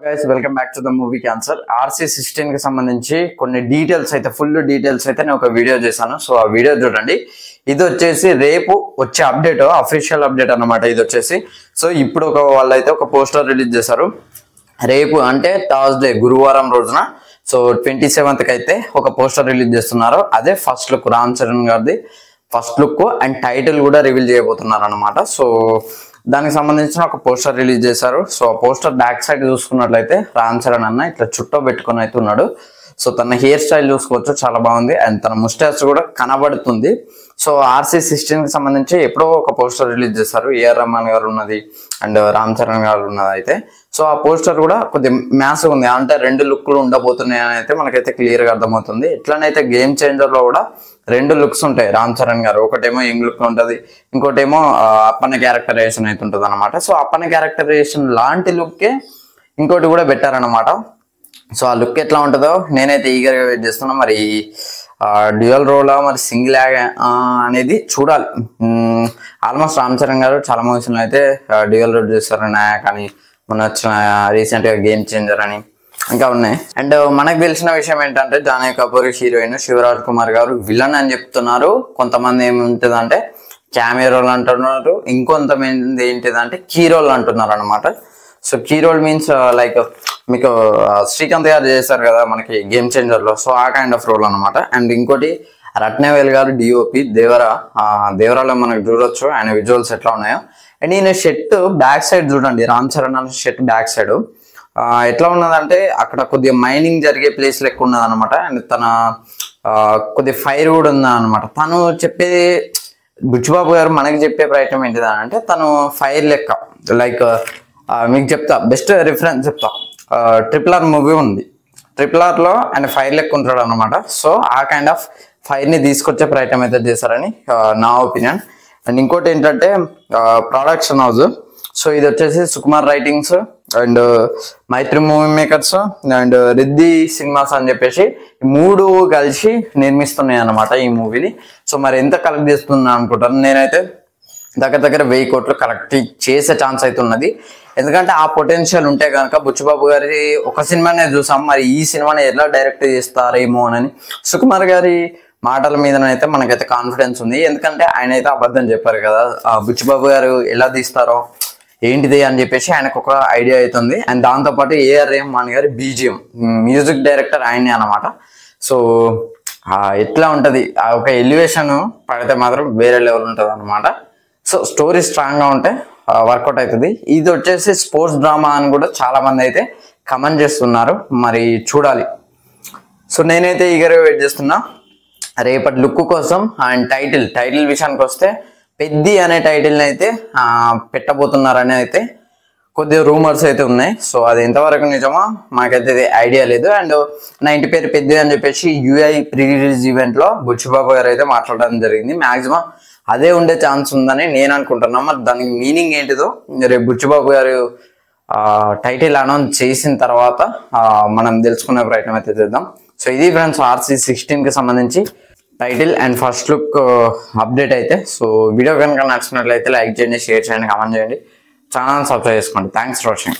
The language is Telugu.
Guys, welcome back to the movie Cancer. RC16 కి సంబంధించి కొన్ని డీటెయిల్స్ అయితే ఫుల్ డీటెయిల్స్ అయితే నేను ఒక వీడియో చేశాను. సో ఆ వీడియో చూడండి. ఇది వచ్చేసి రేపు వచ్చే అప్డేట్, అఫీషియల్ అప్డేట్ అన్నమాట. ఇది వచ్చేసి సో ఇప్పుడు వాళ్ళు అయితే ఒక పోస్టర్ రిలీజ్ చేశారు. రేపు అంటే థర్స్డే గురువారం రోజున సో 27th కి అయితే ఒక పోస్టర్ రిలీజ్ చేస్తున్నారు. అదే ఫస్ట్ లుక్ రామ్ చరణ్ గారిది ఫస్ట్ లుక్ అండ్ టైటిల్ కూడా రివీల్ చేయబోతున్నారు అన్నమాట. సో దానికి సంబంధించిన ఒక పోస్టర్ రిలీజ్ చేశారు. సో ఆ పోస్టర్ బ్యాక్ సైడ్ చూసుకున్నట్లయితే రామ్ చరణ్ అన్న ఇట్లా చుట్టూ పెట్టుకుని అయితే ఉన్నాడు. సో తన హెయిర్ స్టైల్ చూసుకోవచ్చు, చాలా బాగుంది. అండ్ తన ముస్టాచ్ కూడా కనబడుతుంది. సో RC16 కి సంబంధించి ఎప్పుడో ఒక పోస్టర్ రిలీజ్ చేశారు. AR రెహమాన్ గారు ఉన్నది అండ్ రామ్ చరణ్ గారు ఉన్నది అయితే. సో ఆ పోస్టర్ కూడా కొద్దిగా మ్యాస్ ఉంది, అంటే రెండు లుక్లు ఉండబోతున్నాయి అని అయితే మనకైతే క్లియర్ గా అర్థమవుతుంది. ఎట్లనైతే గేమ్ చేంజర్ లో కూడా రెండు లుక్స్ ఉంటాయి రామ్ చరణ్ గారు. ఒకటేమో యంగ్ లుక్ ఉంటది, ఇంకోటేమో అప్పన్న క్యారెక్టరైజేషన్ అయితే ఉంటుంది అనమాట. సో అప్పన్న క్యారెక్టరైజేషన్ లాంటి లుక్కే ఇంకోటి కూడా పెట్టారనమాట. సో ఆ లుక్ ఎట్లా ఉంటుందో నేనైతే ఈగర్ గా వెయిట్ చేస్తున్నా. మరి డ్యూయల్ రోలా మరి సింగిల్ అనేది చూడాలి. ఆల్మోస్ట్ రామ్ చరణ్ గారు చాలా మూవీస్ అయితే డ్యూయల్ రోల్ చేస్తారు, నాయక్ అని, మొన్న వచ్చిన రీసెంట్ గా గేమ్ చేంజర్ అని ఇంకా ఉన్నాయి. అండ్ మనకు తెలిసిన విషయం ఏంటంటే జాహ్నవి కపూర్ హీరోయిన్, శివరాజ్ కుమార్ గారు విలన్ అని చెప్తున్నారు. కొంతమంది ఏముంటుందంటే క్యామియో రోల్ అంటున్నారు, ఇంకొంతమంది ఏంటిదంటే కీ రోల్ అంటున్నారు అనమాట. So key role means like మీకు శ్రీకాంత్ గారు చేశారు కదా మనకి గేమ్ చేంజర్ లో, సో ఆ కైండ్ ఆఫ్ రోల్ అనమాట. అండ్ ఇంకోటి రత్నవేల్ గారు DOP దేవరాలో మనకు చూడొచ్చు ఆయన విజువల్స్ ఎట్లా ఉన్నాయో. అండ్ ఈయన షర్ట్ బ్యాక్ సైడ్ చూడండి, రామ్ చరణ్ అనే షర్ట్ బ్యాక్ సైడ్ ఎట్లా ఉన్నదంటే అక్కడ కొద్దిగా మైనింగ్ జరిగే ప్లేస్ లెక్క ఉన్నది అనమాట. అండ్ తన కొద్దిగా ఫైర్ కూడా ఉంది అనమాట. తను చెప్పేది బుచ్చిబాబు గారు మనకి చెప్పే ప్రయత్నం ఏంటిదా అంటే తను ఫైర్ లెక్క లైక్ మీకు చెప్తా, బెస్ట్ రిఫరెన్స్ చెప్తా. RRR మూవీ ఉంది, RRR లో ఆయన ఫైర్ లెక్క ఉంటాడు అనమాట. సో ఆ కైండ్ ఆఫ్ ఫైర్ ని తీసుకొచ్చే ప్రయత్నం అయితే చేశారని నా ఒపీనియన్. అండ్ ఇంకోటి ఏంటంటే ప్రొడక్షన్ హౌస్, సో ఇది వచ్చేసి Sukumar Writings and Mythri Movie Makers and Riddhi Cinemas అని చెప్పేసి మూడు కలిసి నిర్మిస్తున్నాయి అన్నమాట ఈ మూవీని. సో మరి ఎంత కలెక్ట్ చేస్తున్నా అనుకుంటాను నేనైతే దగ్గర 1000 కోట్లు కలెక్ట్ చేసే ఛాన్స్ అయితే ఉన్నది. ఎందుకంటే ఆ పొటెన్షియల్ ఉంటే కనుక బుచ్చిబాబు గారి ఒక సినిమానే చూసాం, మరి ఈ సినిమాని ఎలా డైరెక్ట్ చేస్తారేమో అని సుకుమార్ గారి మాటల మీదనైతే మనకైతే కాన్ఫిడెన్స్ ఉంది. ఎందుకంటే ఆయన అయితే అబద్ధం చెప్పారు కదా, బుచ్చిబాబు గారు ఎలా తీస్తారో ఏంటిది అని చెప్పేసి ఆయనకు ఒక ఐడియా అవుతుంది. అండ్ దాంతోపాటు AR రెహమాన్ గారి BGM మ్యూజిక్ డైరెక్టర్ ఆయనే అనమాట. సో ఎట్లా ఉంటది ఒక ఎలివేషన్ పడితే మాత్రం వేరే లెవెల్ ఉంటుంది అనమాట. సో స్టోరీ స్ట్రాంగ్ గా ఉంటే వర్కౌట్ అవుతుంది. ఇది వచ్చేసి స్పోర్ట్స్ డ్రామా అని కూడా చాలా మంది అయితే కమెంట్ చేస్తున్నారు, మరి చూడాలి. సో నేనైతే ఈగర్గా వెయిట్ చేస్తున్నా రేపటి లుక్ కోసం. అండ్ టైటిల్ విషయానికి వస్తే పెద్ది అనే టైటిల్ అయితే పెట్టబోతున్నారని అయితే కొద్దిగా రూమర్స్ అయితే ఉన్నాయి. సో అది ఎంతవరకు నిజమో మాకైతే ఐడియా లేదు. అండ్ నా ఇంటి పేరు పెద్ది అని చెప్పేసి UI ప్రీ రిలీజ్ ఈవెంట్ లో బుచ్చిబాబు గారు అయితే మాట్లాడడం జరిగింది. మాక్సిమం అదే ఉండే ఛాన్స్ ఉందని నేను అనుకుంటున్నా. మరి దానికి మీనింగ్ ఏంటిదో రేపు బుచ్చిబాబు గారు టైటిల్ అనౌన్స్ చేసిన తర్వాత మనం తెలుసుకునే ప్రయత్నం అయితే చేద్దాం. సో ఇది ఫ్రెండ్స్ RC16 కి సంబంధించి title and first look update అయితే. సో వీడియో కనుక నచ్చినట్లయితే లైక్ చేయండి, షేర్ చేయండి, కామెంట్ చేయండి, ఛానల్ సబ్స్క్రైబ్ చేసుకోండి. Thanks for watching.